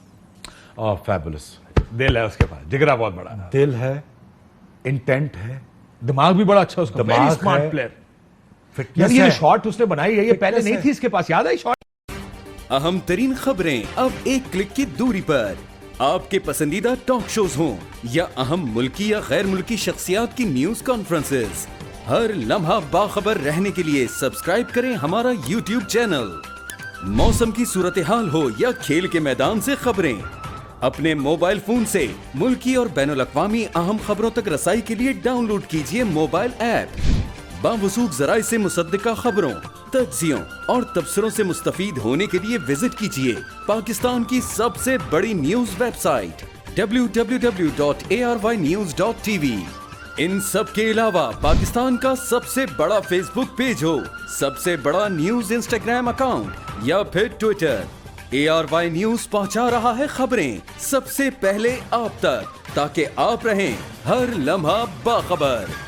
फैबुलस दिल है उसके पास, जिगरा बहुत बड़ा, दिल है, इंटेंट है, दिमाग भी बड़ा अच्छा उसका, दिमाग वेरी स्मार्ट है, प्लेयर। फिटनेस ये है। शॉट उसने बनाई है, ये पहले Fitness नहीं है। थी इसके पास, याद है शॉट? अहम तरीन खबरें अब एक क्लिक की दूरी पर। आपके पसंदीदा टॉक शोज हों या अहम मुल्की या गैर मुल्की शख्सियात की न्यूज कॉन्फ्रेंसेस, हर लम्हा बाखबर रहने के लिए सब्सक्राइब करें हमारा YouTube चैनल। मौसम की सूरत हाल हो या खेल के मैदान से खबरें, अपने मोबाइल फोन से मुल्की और बैनुल-अक़वामी अहम खबरों तक रसाई के लिए डाउनलोड कीजिए मोबाइल ऐप। बावसूख ज़राए से मुसद्दिका खबरों, तज्ज़ियों और तबसरों से मुस्तफीद होने के लिए विजिट कीजिए पाकिस्तान की सबसे बड़ी न्यूज वेबसाइट www.arYnews.tv। इन सब के अलावा पाकिस्तान का सबसे बड़ा फेसबुक पेज हो, सबसे बड़ा न्यूज इंस्टाग्राम अकाउंट या फिर ट्विटर, ARY न्यूज पहुंचा रहा है खबरें सबसे पहले आप तक, ताकि आप रहें हर लम्हा बाखबर।